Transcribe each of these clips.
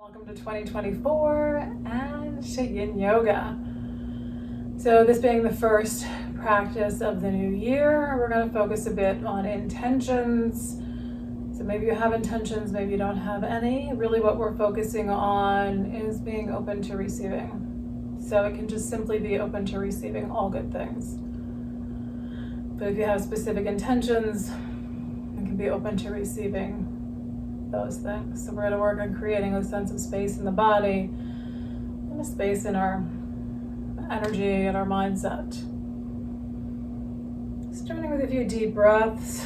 Welcome to 2024 and Yin Yoga. So this being the first practice of the new year, we're going to focus a bit on intentions. So maybe you have intentions, maybe you don't have any. Really what we're focusing on is being open to receiving. So it can just simply be open to receiving all good things. But if you have specific intentions, it can be open to receiving those things. So we're going to work on creating a sense of space in the body and a space in our energy and our mindset. Starting with a few deep breaths,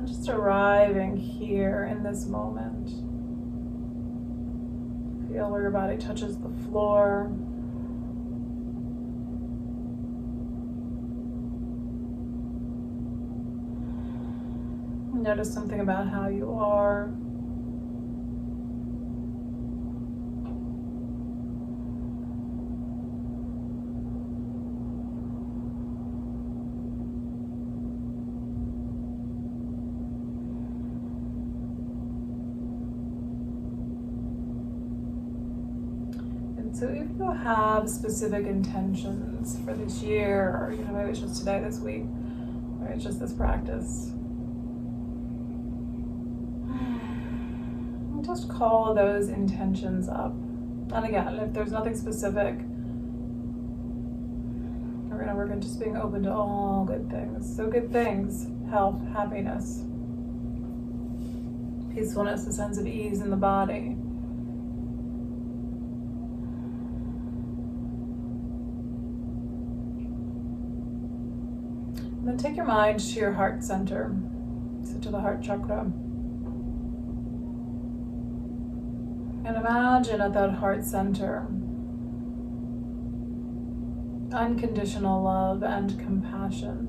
just arriving here in this moment. Feel where your body touches the floor. Notice something about how you are. And so if you have specific intentions for this year, or maybe it's just today, this week, or it's just this practice, just call those intentions up. And again, if there's nothing specific, we're going to work on just being open to all good things. So good things: health, happiness, peacefulness, a sense of ease in the body. And then take your mind to your heart center, so to the heart chakra. And imagine at that heart center unconditional love and compassion.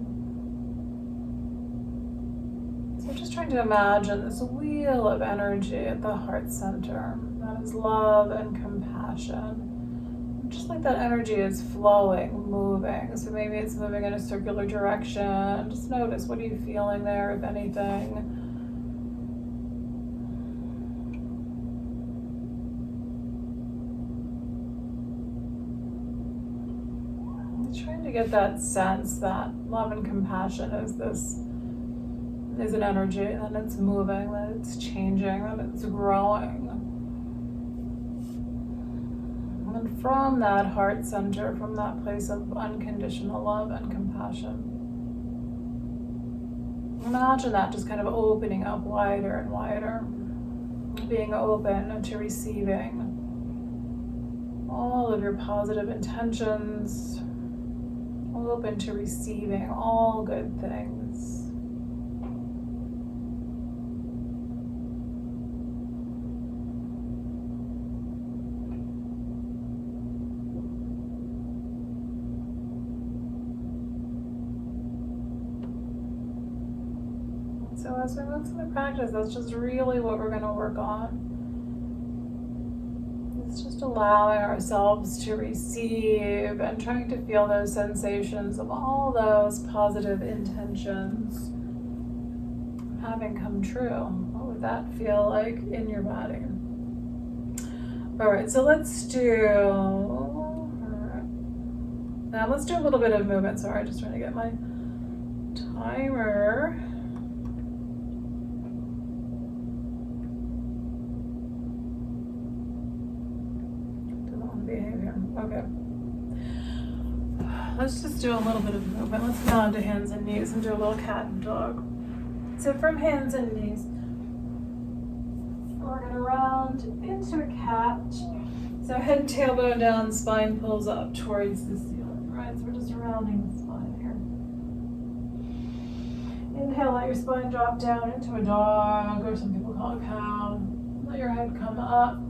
So just trying to imagine this wheel of energy at the heart center. That is love and compassion. Just like that energy is flowing, moving. So maybe it's moving in a circular direction. Just notice, what are you feeling there, if anything? Trying to get that sense that love and compassion is an energy, that it's moving, that it's changing, that it's growing. And from that heart center, from that place of unconditional love and compassion, imagine that just kind of opening up wider and wider, being open to receiving all of your positive intentions, open to receiving all good things. So as we move through the practice, that's just really what we're going to work on. It's just allowing ourselves to receive and trying to feel those sensations of all those positive intentions having come true. What would that feel like in your body? All right, so let's do a little bit of movement. Sorry, just trying to get my timer. Okay. Let's just do a little bit of movement. Let's go on to hands and knees and do a little cat and dog. So from hands and knees, we're going to round into a cat. So head and tailbone down, spine pulls up towards the ceiling, right? So we're just rounding the spine here. Inhale, let your spine drop down into a dog, or some people call it cow. Let your head come up.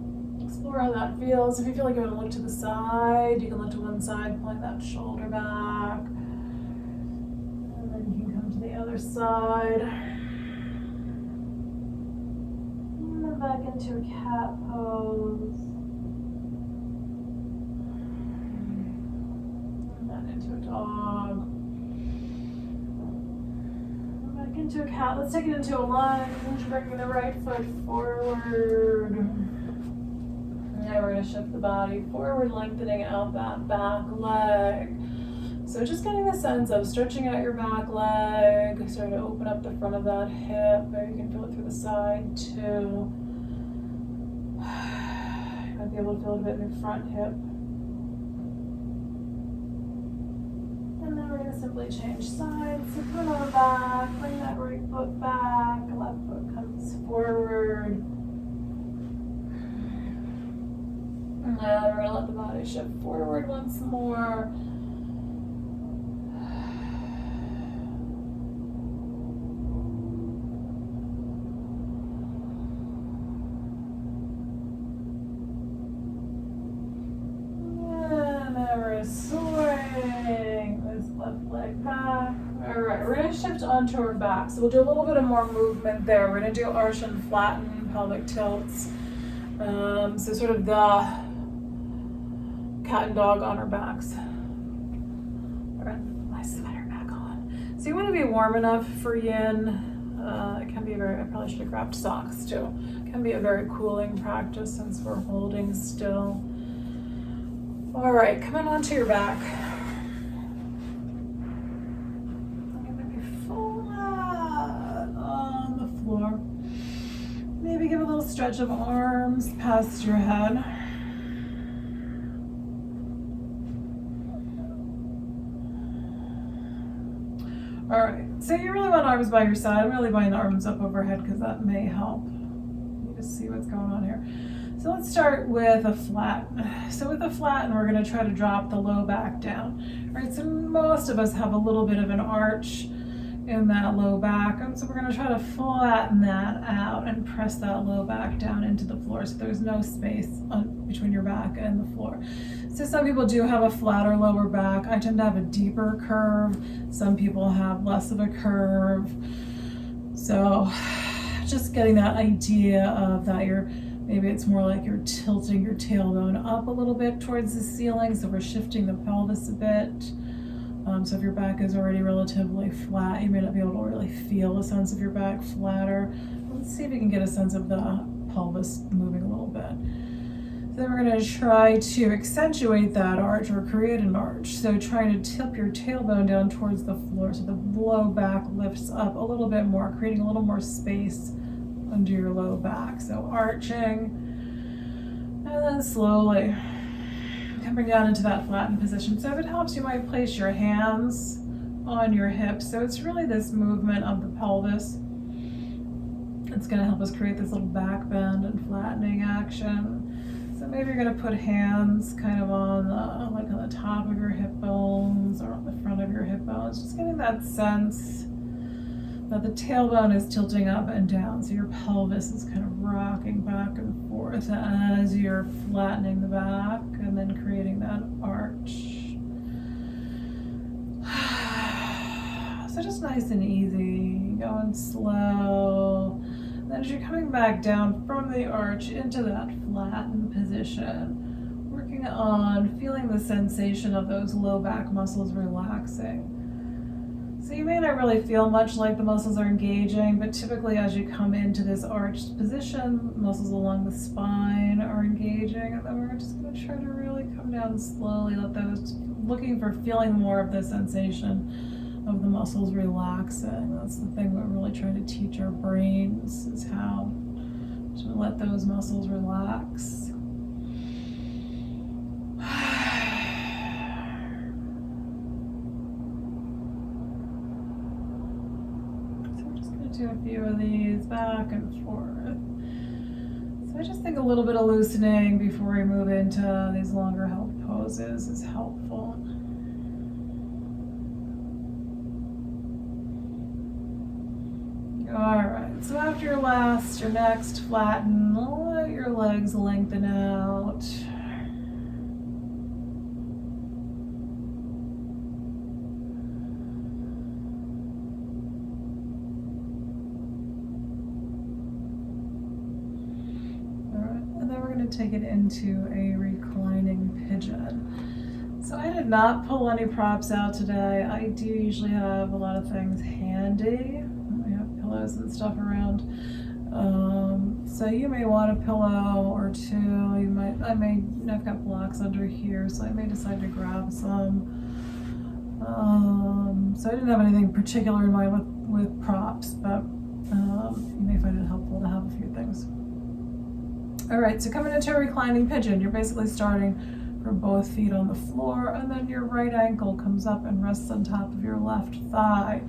Explore how that feels. If you feel like you want to look to the side, you can look to one side, pulling that shoulder back. And then you can come to the other side. And then back into a cat pose. And then into a dog. And back into a cat. Let's take it into a lunge, bringing the right foot forward. going to shift the body forward, lengthening out that back leg. So just getting the sense of stretching out your back leg, starting to open up the front of that hip. Maybe you can feel it through the side too. You might be able to feel it a bit in your front hip. And then we're going to simply change sides. So put it on the back, bring that right foot back, left foot comes forward. And now we're going to let the body shift forward once more. Swing this left leg back. All right, we're going to shift onto our back. So we'll do a little bit of more movement there. We're going to do arch and flatten pelvic tilts. So sort of the cat and dog on our backs. All right, my sweater back on. So you want to be warm enough for yin. It can be I probably should have grabbed socks too. It can be a very cooling practice since we're holding still. All right, coming onto your back. I'm going to be flat on the floor. Maybe give a little stretch of arms past your head. All right, so you really want arms by your side. I'm really buying the arms up overhead because that may help. You just see what's going on here. So let's start with a flatten. So with a flatten, we're going to try to drop the low back down. All right, so most of us have a little bit of an arch in that low back, and so we're going to try to flatten that out and press that low back down into the floor so there's no space between your back and the floor. So some people do have a flatter lower back. I tend to have a deeper curve. Some people have less of a curve. So just getting that idea of that maybe it's more like you're tilting your tailbone up a little bit towards the ceiling, so we're shifting the pelvis a bit. So if your back is already relatively flat, you may not be able to really feel a sense of your back flatter. Let's see if we can get a sense of the pelvis moving a little bit. So then we're going to try to accentuate that arch or create an arch. So trying to tip your tailbone down towards the floor so the low back lifts up a little bit more, creating a little more space under your low back. So arching, and then slowly coming down into that flattened position. So if it helps, you might place your hands on your hips. So it's really this movement of the pelvis. It's going to help us create this little back bend and flattening action. So maybe you're going to put hands kind of on the top of your hip bones or on the front of your hip bones. Just getting that sense that the tailbone is tilting up and down, so your pelvis is kind of rocking back and forth as you're flattening the back and then creating that arch. So just nice and easy, going slow. Then as you're coming back down from the arch into that flattened position, working on feeling the sensation of those low back muscles relaxing. So you may not really feel much like the muscles are engaging, but typically as you come into this arched position, muscles along the spine are engaging, and then we're just going to try to really come down slowly, looking for feeling more of the sensation of the muscles relaxing. That's the thing we're really trying to teach our brains, is how to let those muscles relax. Do a few of these back and forth. So I just think a little bit of loosening before we move into these longer held poses is helpful. All right, so after your next flatten, let your legs lengthen out. Take it into a reclining pigeon. So I did not pull any props out today. I do usually have a lot of things handy. I have pillows and stuff around. So you may want a pillow or two. I've got blocks under here, so I may decide to grab some. So I didn't have anything particular in mind with props, but you may find it helpful to have a few things. All right, so coming into a reclining pigeon, you're basically starting from both feet on the floor, and then your right ankle comes up and rests on top of your left thigh.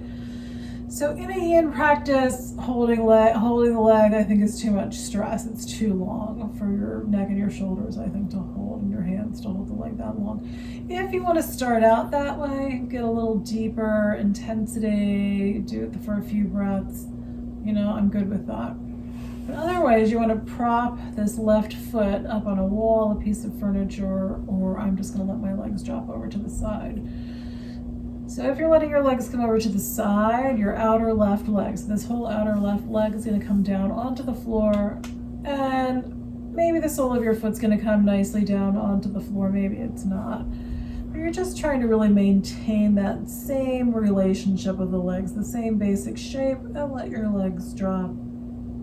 So in a yin practice, holding the leg, I think is too much stress. It's too long for your neck and your shoulders, I think, to hold, and your hands to hold the leg that long. If you want to start out that way, get a little deeper intensity, do it for a few breaths, I'm good with that. But otherwise, you want to prop this left foot up on a wall, a piece of furniture, or I'm just going to let my legs drop over to the side. So if you're letting your legs come over to the side, your outer left leg, so this whole outer left leg is going to come down onto the floor, and maybe the sole of your foot's going to come nicely down onto the floor, maybe it's not. But you're just trying to really maintain that same relationship with the legs, the same basic shape, and let your legs drop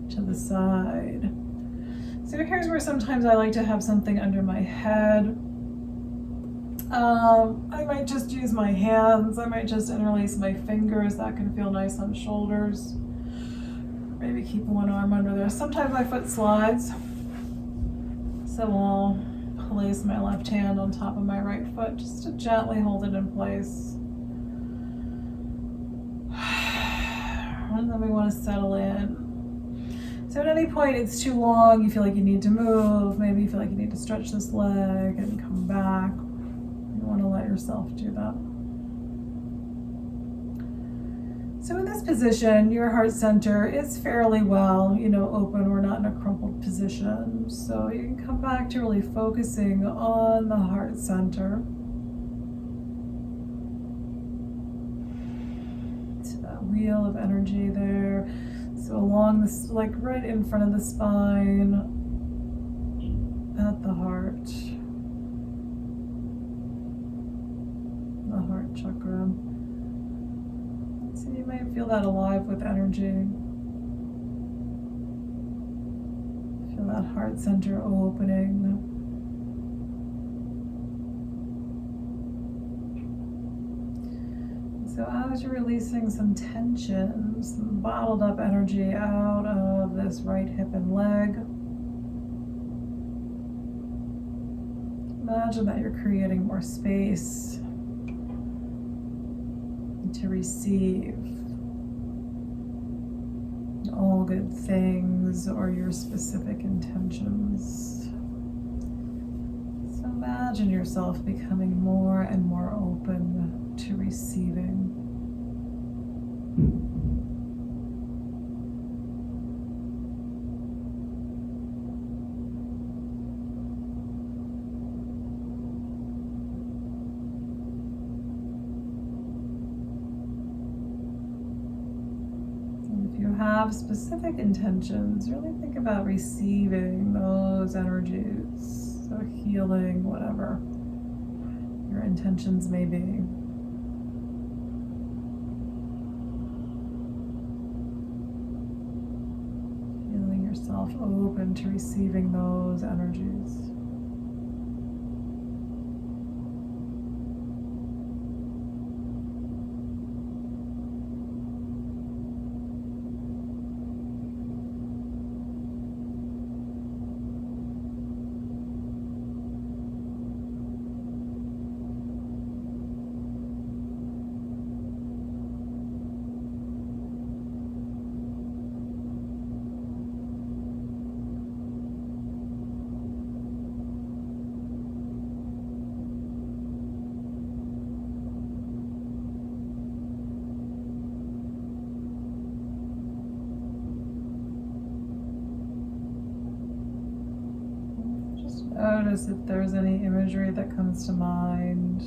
to the side. So here's where sometimes I like to have something under my head. I might just use my hands. I might just interlace my fingers. That can feel nice on shoulders. Maybe keep one arm under there. Sometimes my foot slides, so I'll place my left hand on top of my right foot just to gently hold it in place. And then we want to settle in. So at any point it's too long, you feel like you need to move, maybe you feel like you need to stretch this leg and come back. You want to let yourself do that. So in this position, your heart center is fairly well, open. We're not in a crumpled position. So you can come back to really focusing on the heart center. To that wheel of energy there. So along this, like right in front of the spine, at the heart chakra. So you might feel that alive with energy. Feel that heart center opening. So as you're releasing some tension, some bottled up energy out of this right hip and leg, imagine that you're creating more space to receive all good things or your specific intentions. So imagine yourself becoming more and more open to receiving. And if you have specific intentions, really think about receiving those energies. So healing, whatever your intentions may be. Feeling yourself open to receiving those energies. Notice if there's any imagery that comes to mind.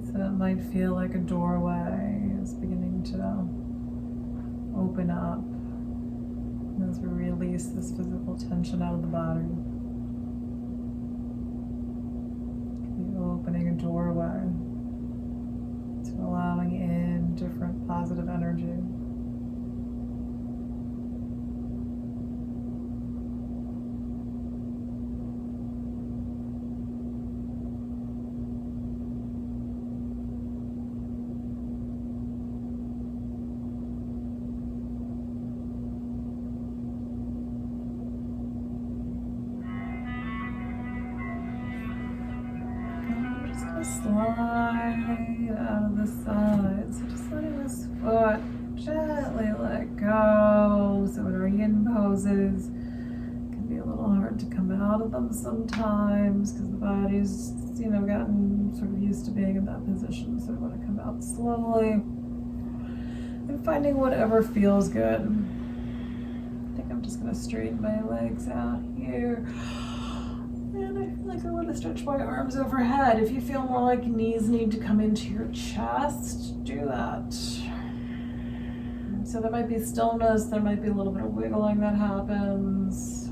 So it might feel like a doorway is beginning to open up as we release this physical tension out of the body. Be opening a doorway to allowing in different positive energy. the side. So just letting this foot gently let go. So in our yin poses, it can be a little hard to come out of them sometimes because the body's, gotten sort of used to being in that position. So we want to come out slowly and finding whatever feels good. I think I'm just going to straighten my legs out here. And I feel like I want to stretch my arms overhead. If you feel more like knees need to come into your chest, do that. So there might be stillness, there might be a little bit of wiggling that happens.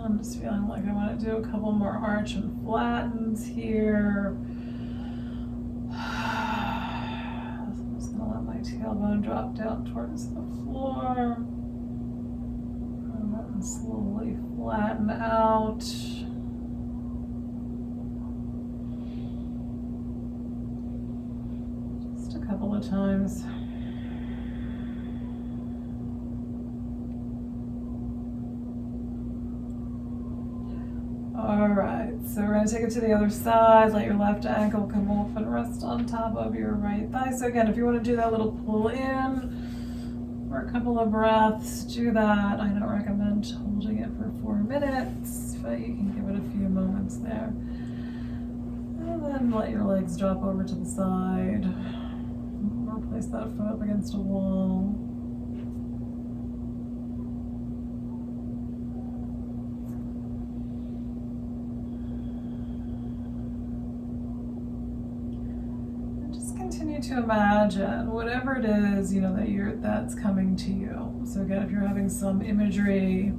I'm just feeling like I want to do a couple more arch and flattens here. I'm just going to let my tailbone drop down towards the floor. And then slowly flatten out. Just a couple of times. All right, so we're going to take it to the other side. Let your left ankle come up and rest on top of your right thigh. So again, if you want to do that little pull in for a couple of breaths, do that. I don't recommend holding it for 4 minutes, but you can give it a few moments there. And then let your legs drop over to the side. Or place that foot up against a wall. Continue to imagine whatever it is, that's coming to you. So again, if you're having some imagery,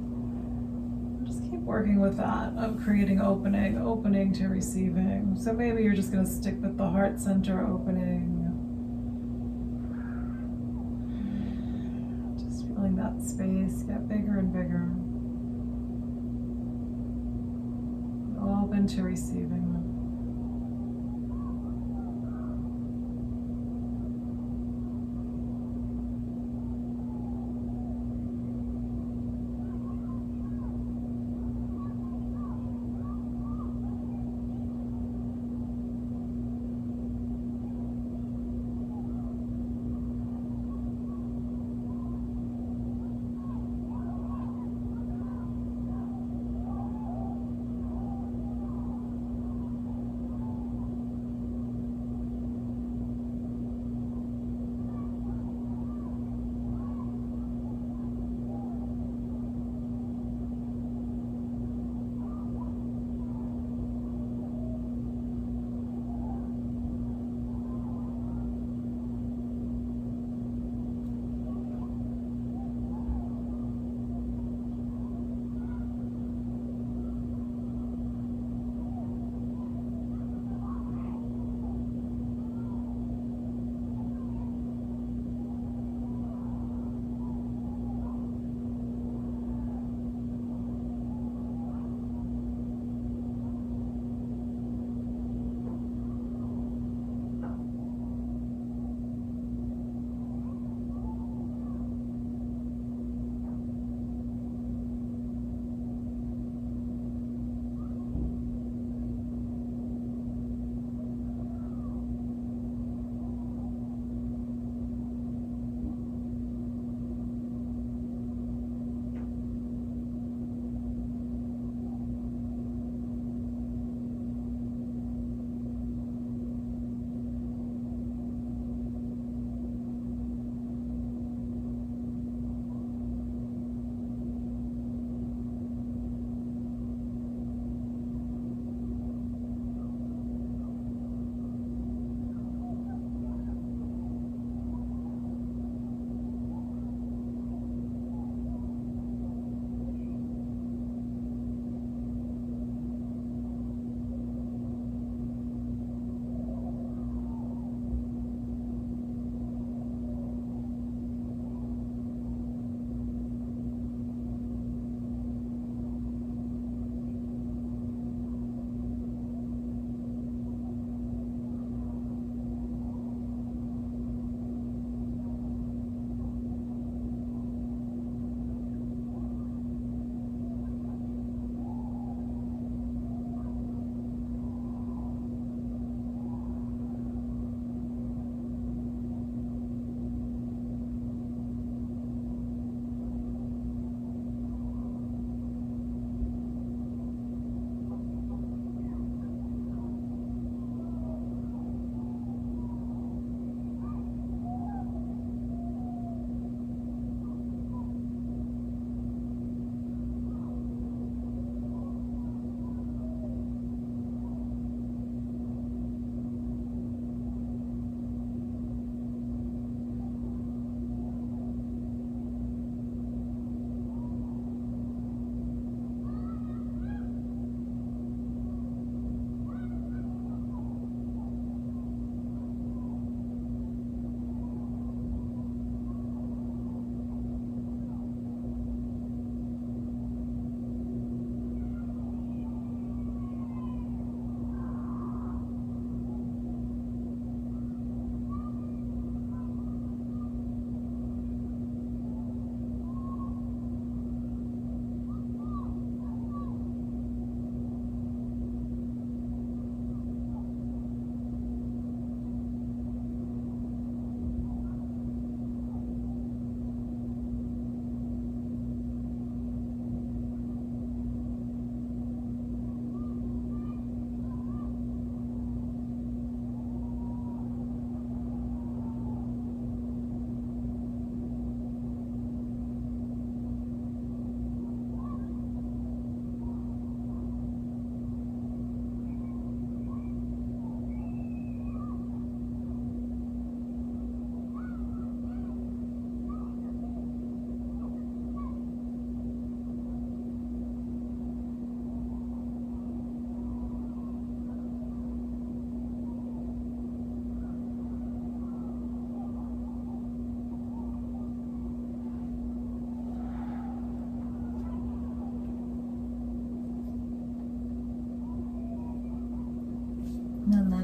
just keep working with that of creating opening to receiving. So maybe you're just going to stick with the heart center opening. Just feeling that space get bigger and bigger. Open to receiving.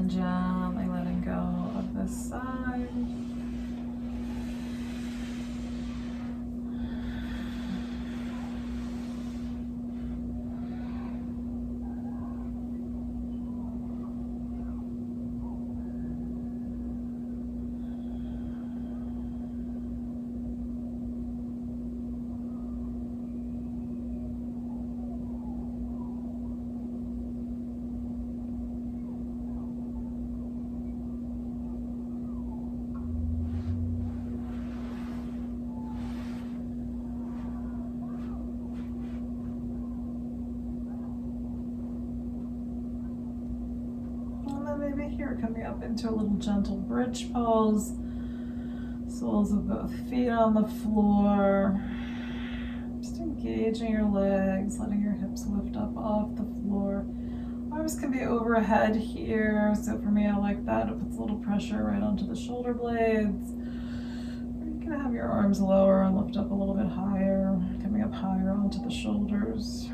And gently letting go of this side. Maybe here, coming up into a little gentle bridge pose. Soles of both feet on the floor. Just engaging your legs, letting your hips lift up off the floor. Arms can be overhead here. So for me, I like that. It puts a little pressure right onto the shoulder blades. Or you can have your arms lower and lift up a little bit higher, coming up higher onto the shoulders.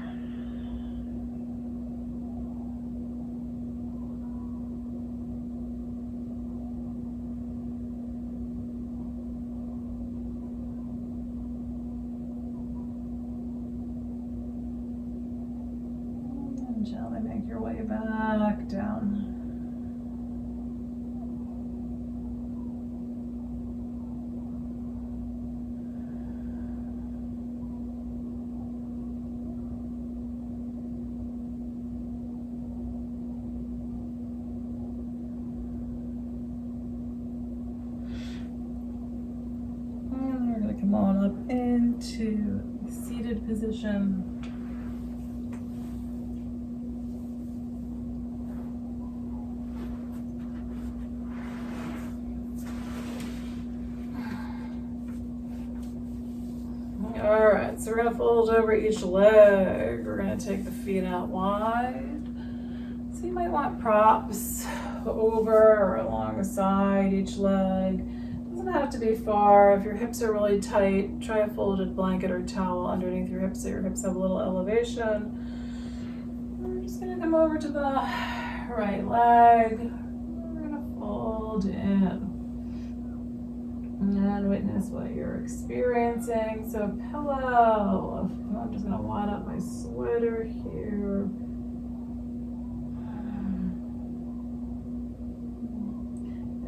Gently make your way back down. And we're going to come on up into the seated position. Alright, so we're going to fold over each leg. We're going to take the feet out wide. So you might want props over or alongside each leg. Doesn't have to be far. If your hips are really tight, try a folded blanket or towel underneath your hips so your hips have a little elevation. We're just going to come over to the right leg. We're going to fold in. And witness what you're experiencing. So a pillow. I'm just going to wad up my sweater here.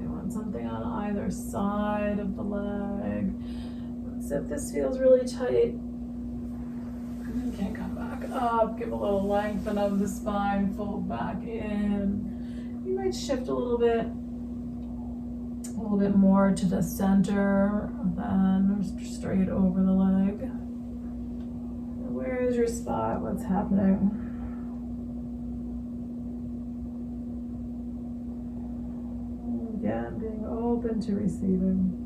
I want something on either side of the leg. So if this feels really tight, you can come back up, give a little lengthen of the spine, fold back in. You might shift a little bit more to the center, then straight over the leg. Where is your spot? What's happening? Again, being open to receiving.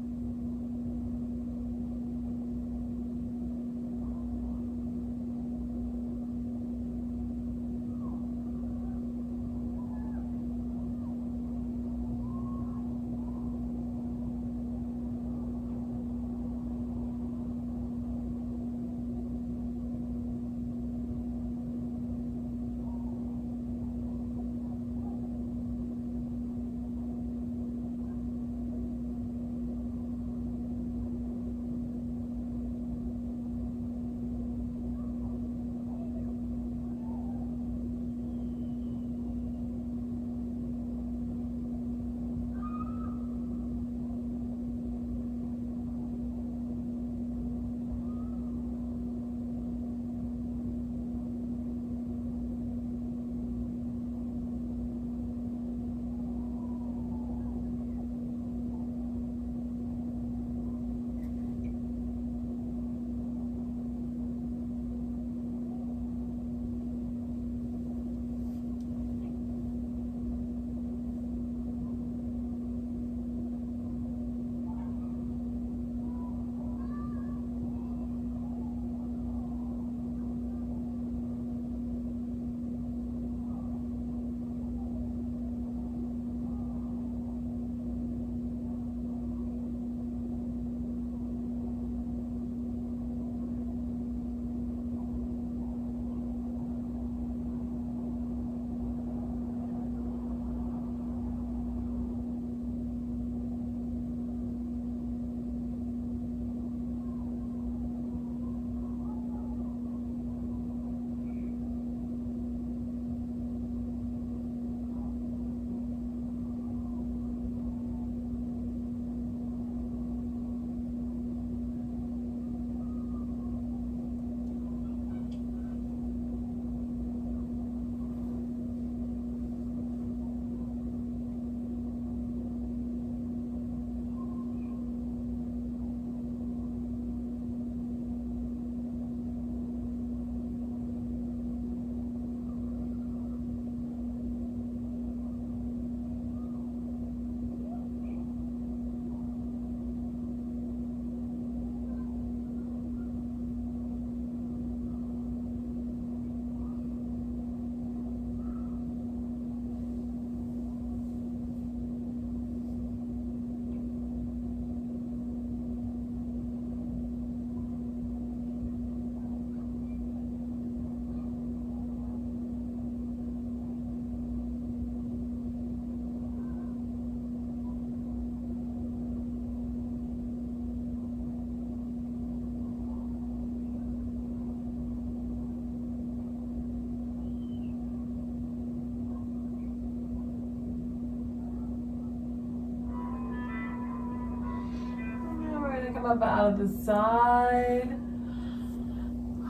come up out of the side.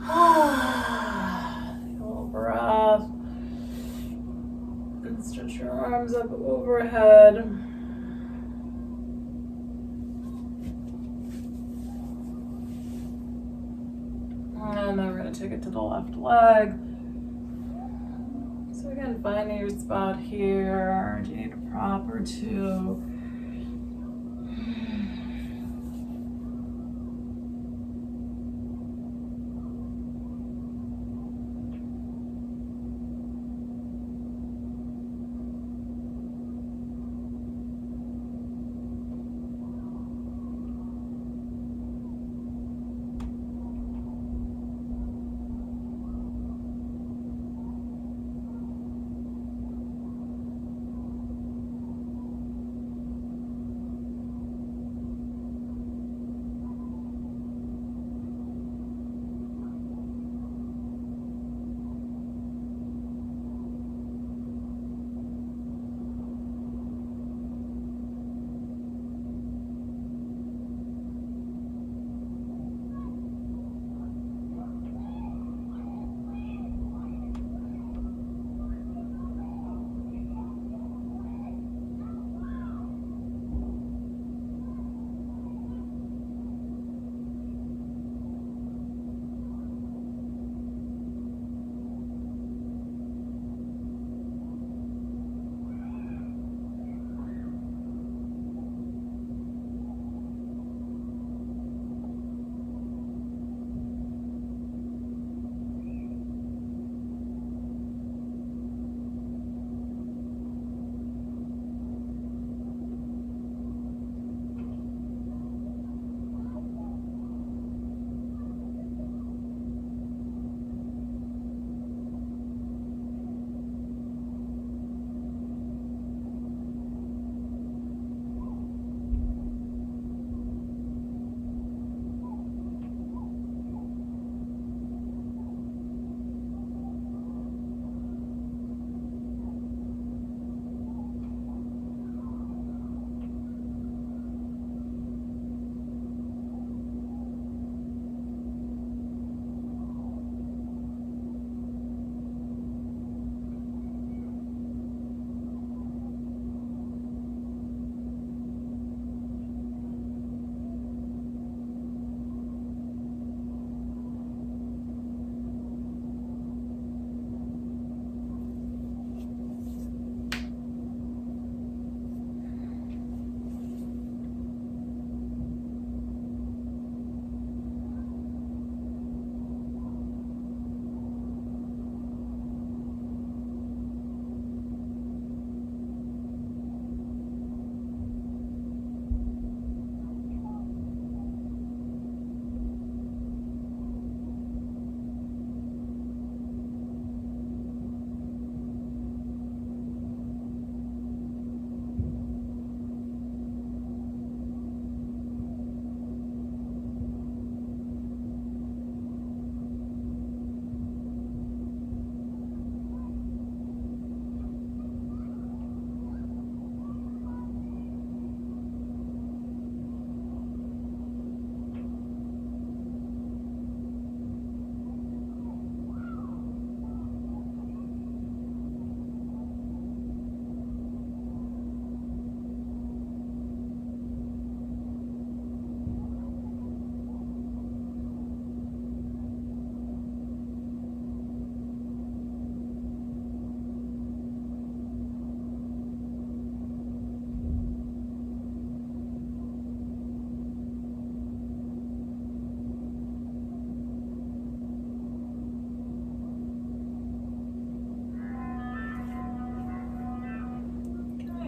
Take a little breath. And stretch your arms up overhead. And then we're going to take it to the left leg. So again, finding your spot here. Do you need a prop or two?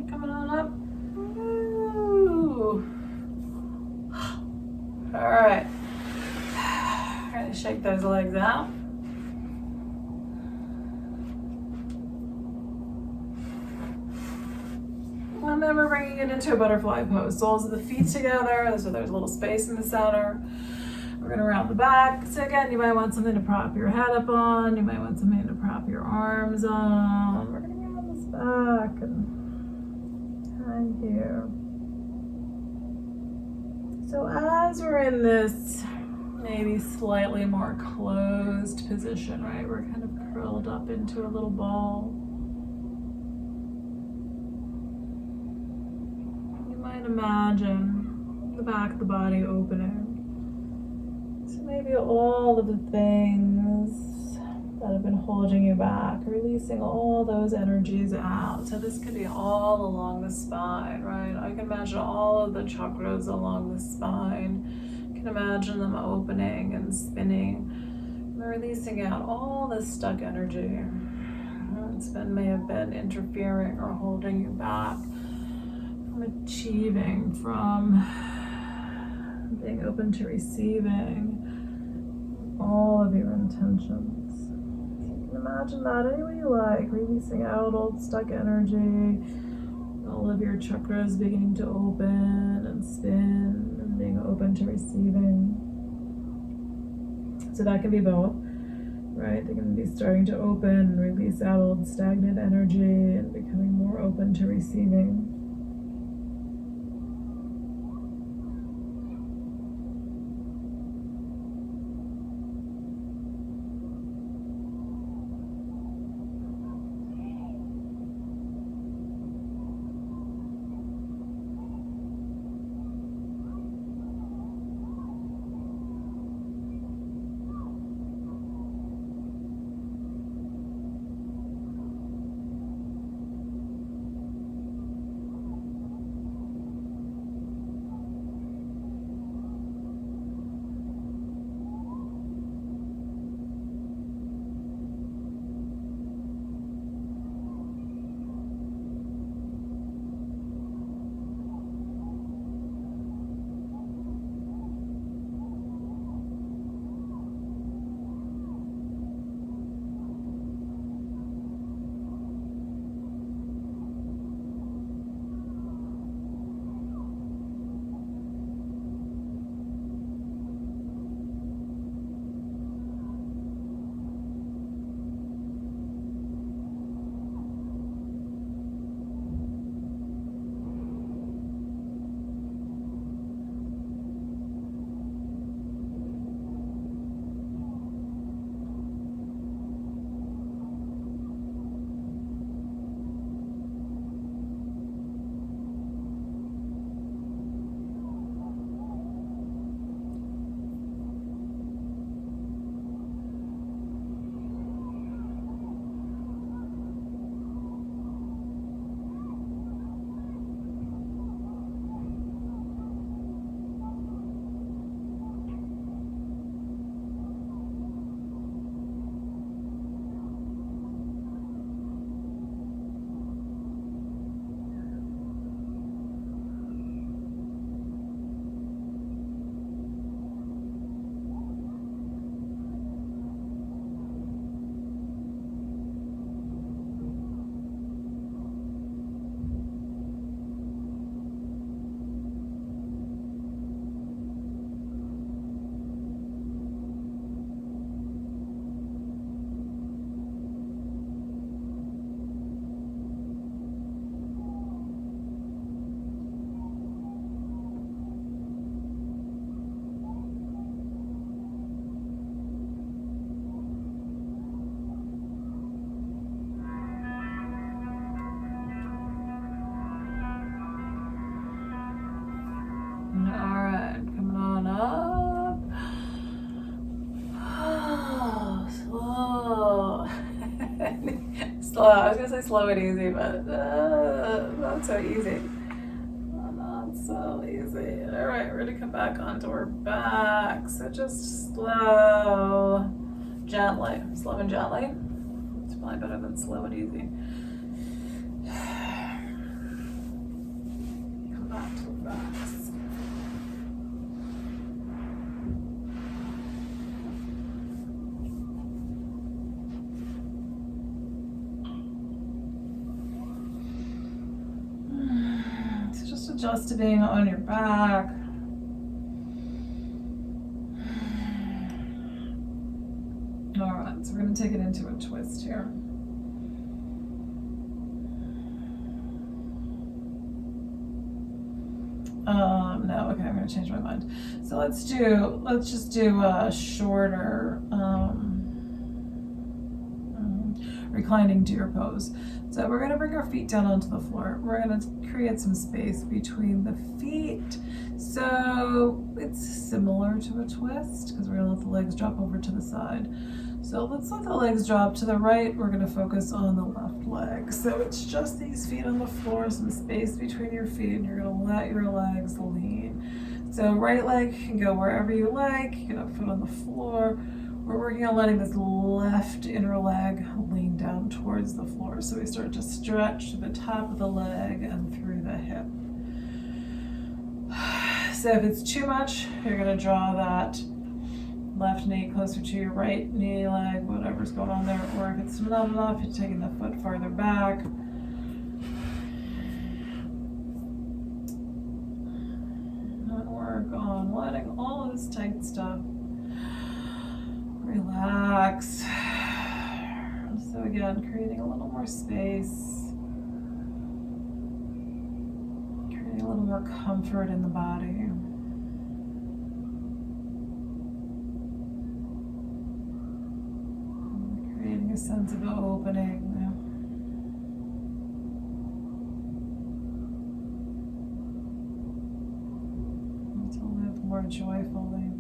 Coming on up. Ooh. All right. Ready to shake those legs out. And then we're bringing it into a butterfly pose. Soles of the feet together, so there's a little space in the center. We're gonna round the back. So again, you might want something to prop your head up on. You might want something to prop your arms on. We're gonna round this back and hang here. So as we're in this maybe slightly more closed position, right? We're kind of curled up into a little ball. You might imagine the back of the body opening. So maybe all of the things that have been holding you back, releasing all those energies out. So this could be all along the spine, right? I can imagine all of the chakras along the spine. I can imagine them opening and spinning, and releasing out all this stuck energy. May have been interfering or holding you back from achieving, from being open to receiving all of your intentions. Imagine that any way you like, releasing out old stuck energy, all of your chakras beginning to open and spin and being open to receiving. So that can be both, right? They can be starting to open and release out old stagnant energy and becoming more open to receiving. Alright, coming on up. Oh, slow. Slow. I was going to say slow and easy, but not so easy. Not so easy. Alright, we're going to come back onto our back. So just slow, gently. Slow and gently. It's probably better than slow and easy. Come back to the backs. Just to being on your back. All right, so we're going to take it into a twist here. No, okay, I'm gonna change my mind. So let's just do a shorter reclining deer pose. So we're gonna bring our feet down onto the floor. We're gonna create some space between the feet. So it's similar to a twist because we're gonna let the legs drop over to the side. So let's let the legs drop to the right. We're gonna focus on the left leg. So it's just these feet on the floor, some space between your feet, and you're gonna let your legs lean. So right leg can go wherever you like. You can have foot on the floor. We're working on letting this left inner leg lean down towards the floor. So we start to stretch to the top of the leg and through the hip. So if it's too much, you're gonna draw that left knee closer to your right knee leg, whatever's going on there. Or if it's not enough, you're taking the foot farther back. And work on letting all of this tight stuff relax. So again, creating a little more space, creating a little more comfort in the body. Creating a sense of opening. To live more joyfully.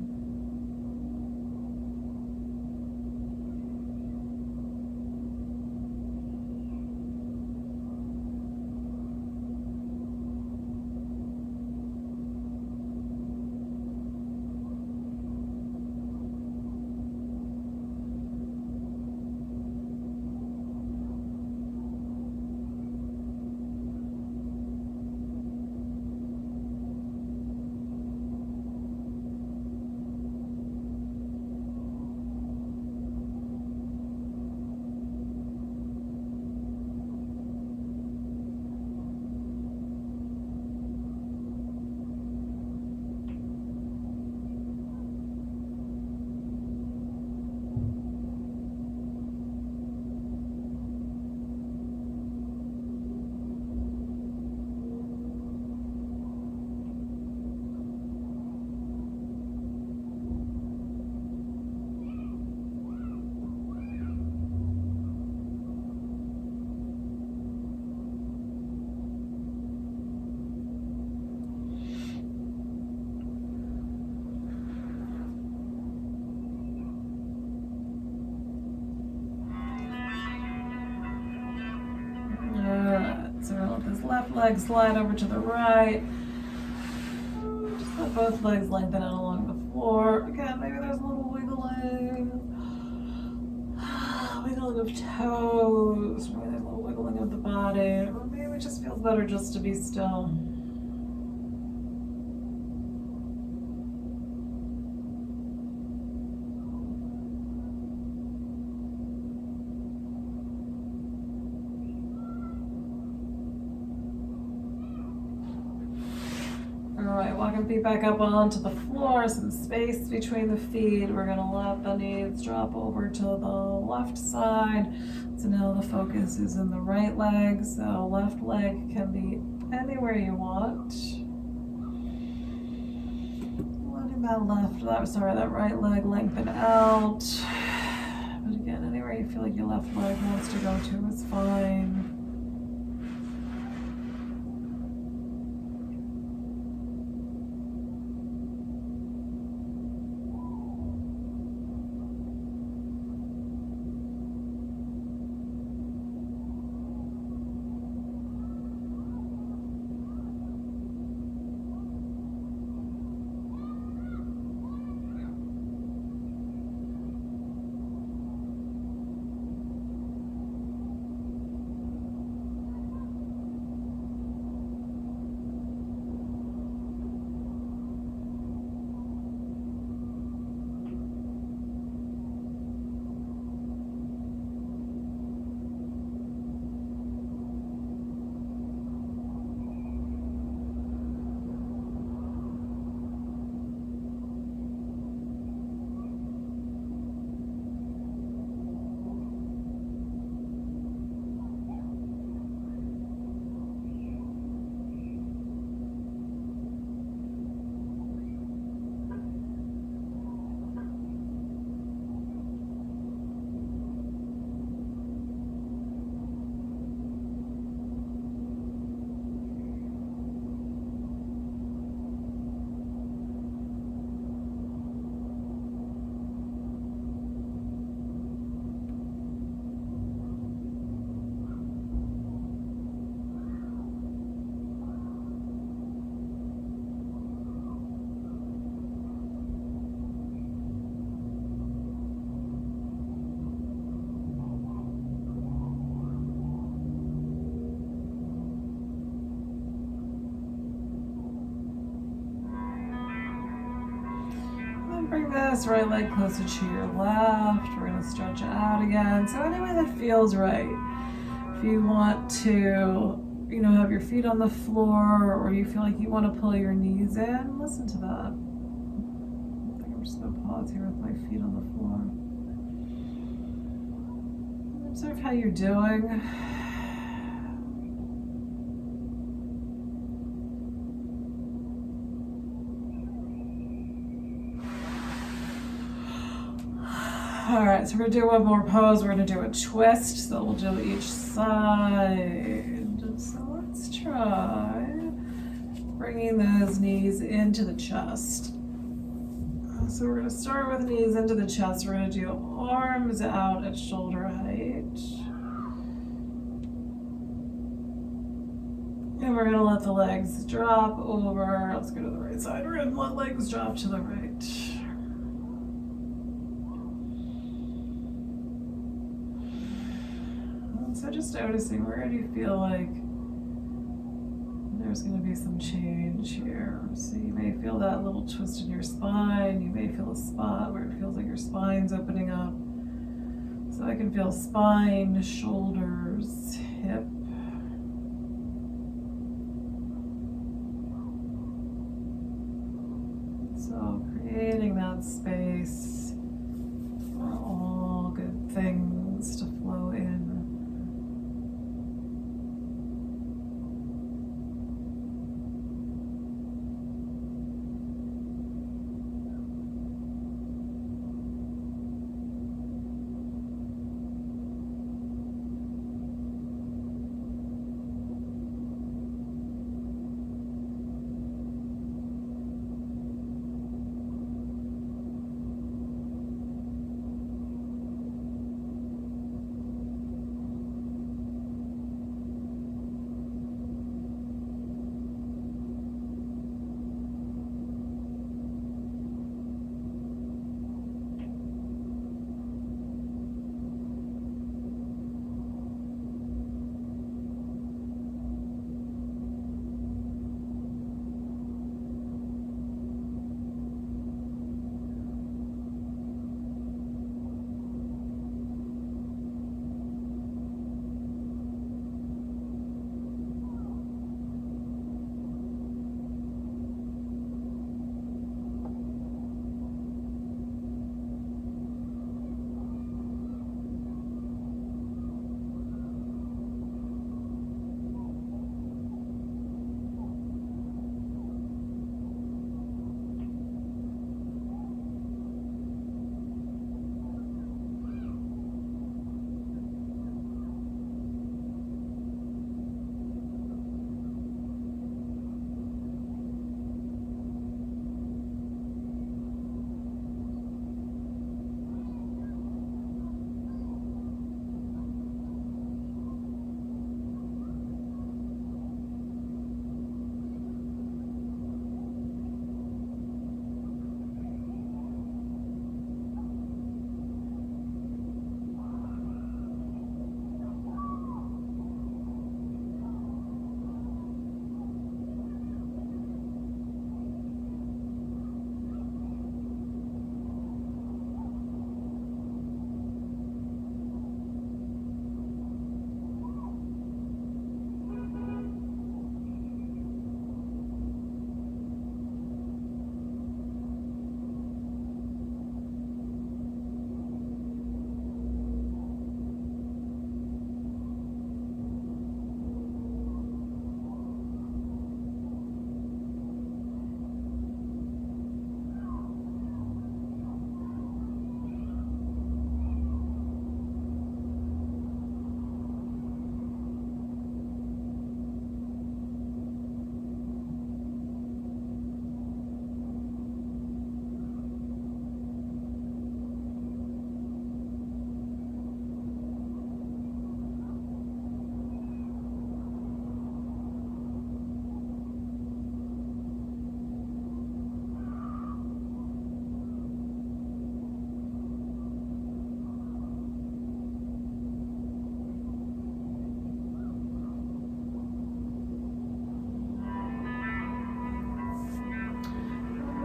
So we'll let this left leg slide over to the right. Just let both legs lengthen out along the floor. Again, maybe there's a little wiggling. Wiggling of toes. Maybe there's a little wiggling of the body. Or maybe it just feels better just to be still. Alright, walking feet back up onto the floor, some space between the feet. We're going to let the knees drop over to the left side. So now the focus is in the right leg. So left leg can be anywhere you want. Letting that right leg lengthen out. But again, anywhere you feel like your left leg wants to go to is fine. Bring this right leg closer to your left. We're going to stretch it out again. So any way that feels right. If you want to, have your feet on the floor, or you feel like you want to pull your knees in, listen to that. I think I'm just going to pause here with my feet on the floor. Observe how you're doing. All right, so we're gonna do one more pose. We're gonna do a twist, so we'll do each side. So let's try bringing those knees into the chest. So we're gonna start with knees into the chest. We're gonna do arms out at shoulder height. And we're gonna let the legs drop over. Let's go to the right side. We're gonna let legs drop to the right. So just noticing, where do you feel like there's going to be some change here? So you may feel that little twist in your spine. You may feel a spot where it feels like your spine's opening up. So I can feel spine, shoulders, hip. So creating that space for all good things to flow in.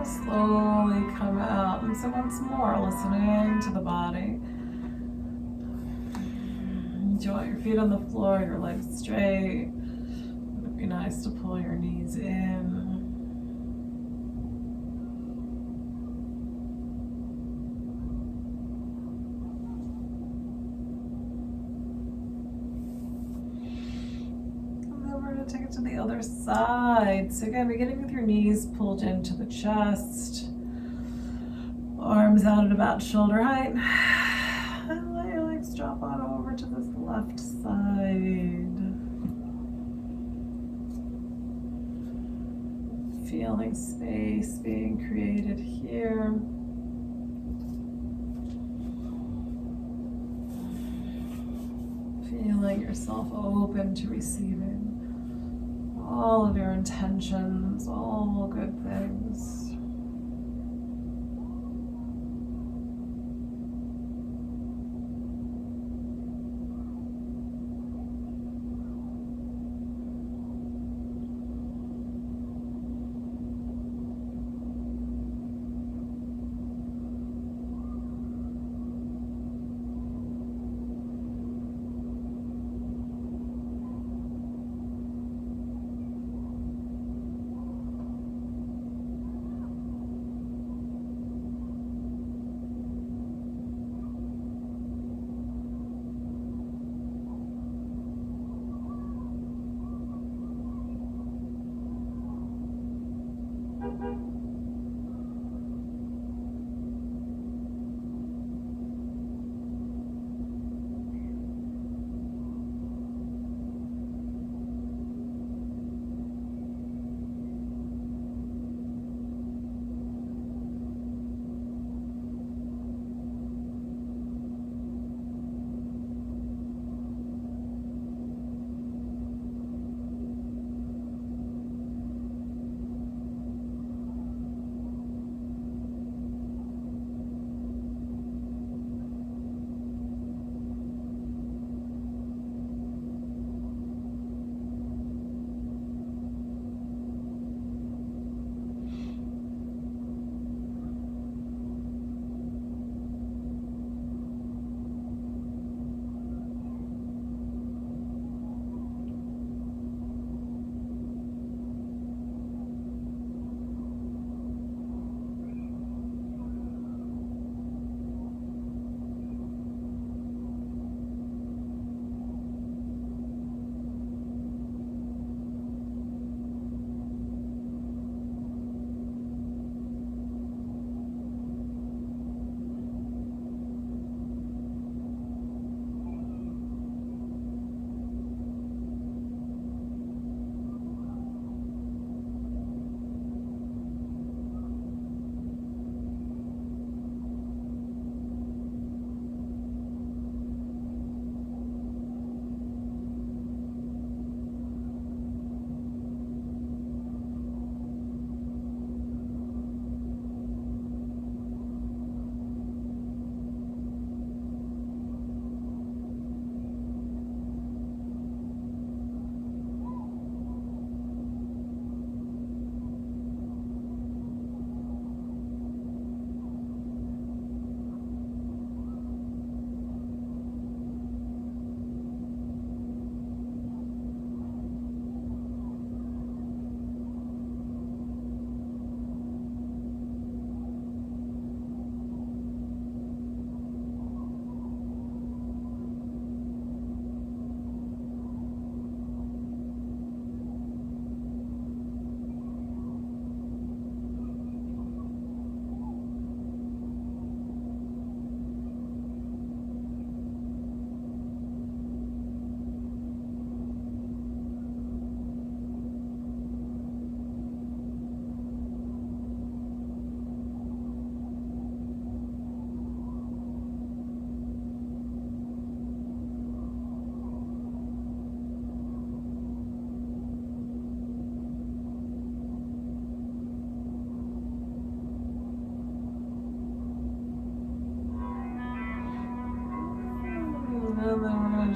Slowly come out. And so once more, listening to the body. You want your feet on the floor, your legs straight. It'd be nice to pull your knees in. And then we're going to take it to the other side. So again, beginning with your knees pulled into the chest. Arms out at about shoulder height. And let your legs drop on over to this left side. Feeling space being created here. Feeling yourself open to receiving all of your intentions, all good things.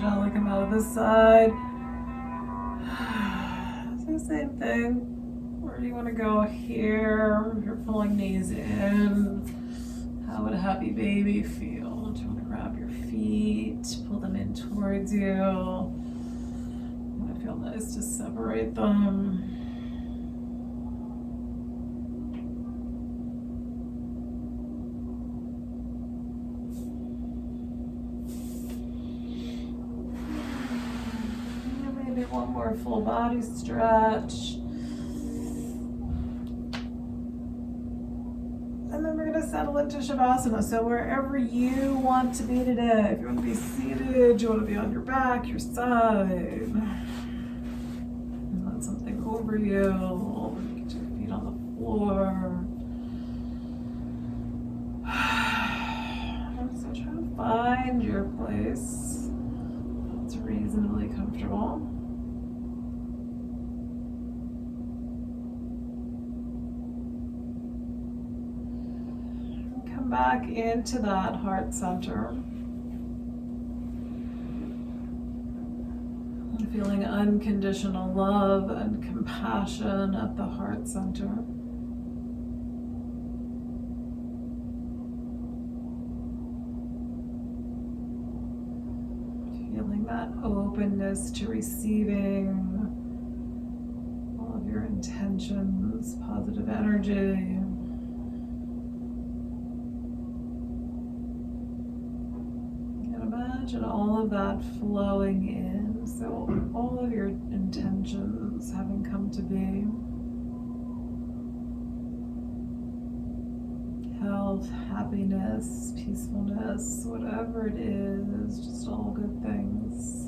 Gently come out of this side. Do the same thing. We're do you want to go here? If you're pulling knees in, how would a happy baby feel? Do you want to grab your feet, pull them in towards you? It would feel nice to separate them. Maybe one more full body stretch. And then we're going to settle into Shavasana. So wherever you want to be today, if you want to be seated, you want to be on your back, your side, let something over you, get your feet on the floor. So try to find your place that's reasonably comfortable. Come back into that heart center. Feeling unconditional love and compassion at the heart center. Feeling that openness to receiving all of your intentions, positive energy. Imagine all of that flowing in, so all of your intentions having come to be. Health, happiness, peacefulness, whatever it is, just all good things.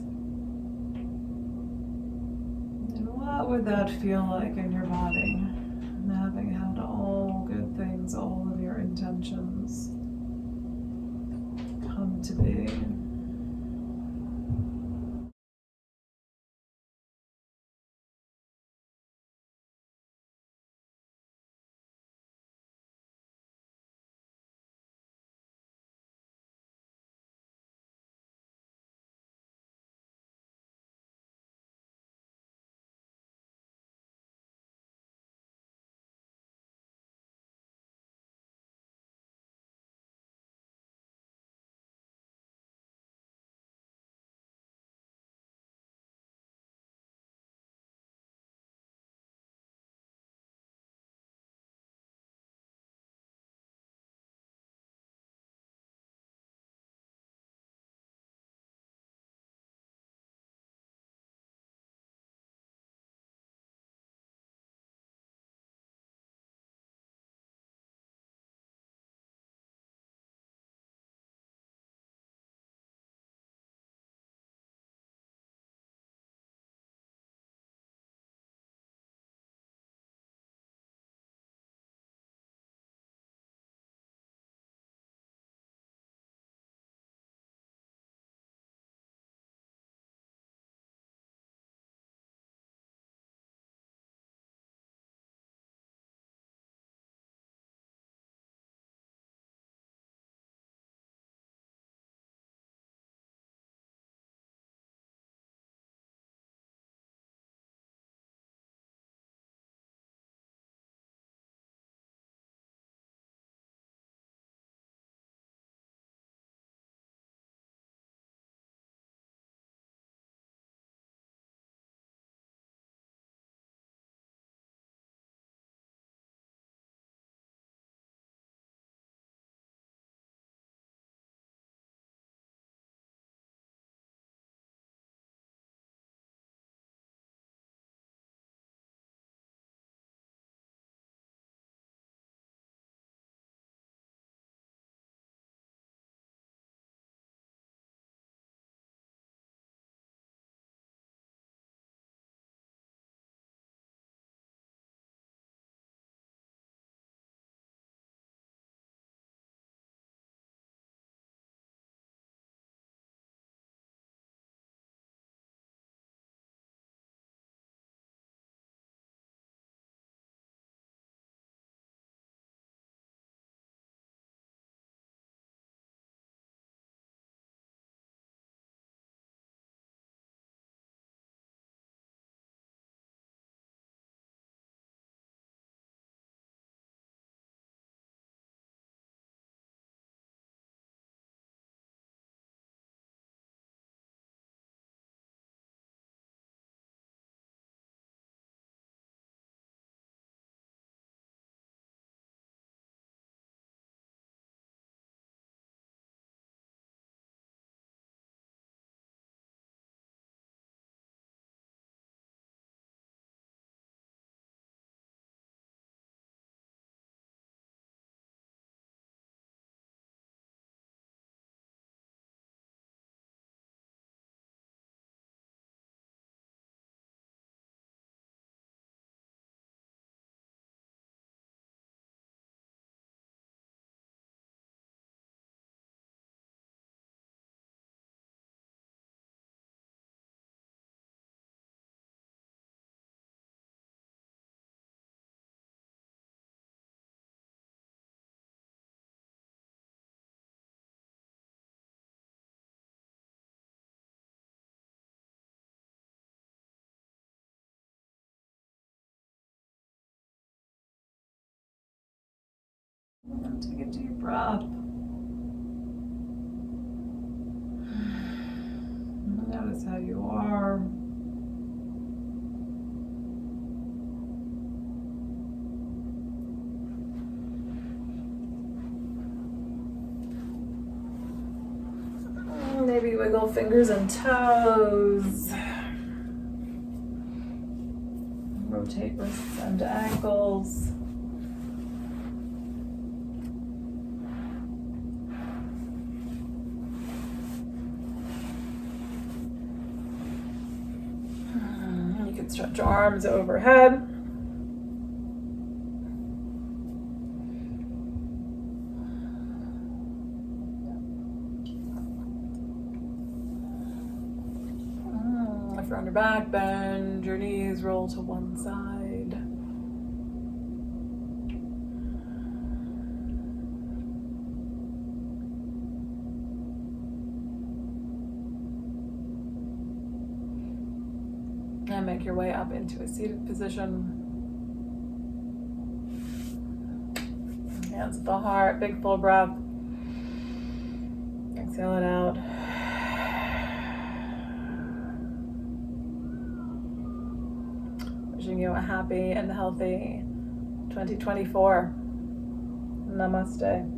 And what would that feel like in your body? And having had all good things, all of your intentions come to be. And take a deep breath. Notice how you are. Maybe wiggle fingers and toes. Rotate wrists and ankles. You can stretch your arms overhead. If you're on your back, bend your knees, roll to one side. And make your way up into a seated position. Hands at the heart, big full breath. Exhale it out. Wishing you a happy and healthy 2024. Namaste.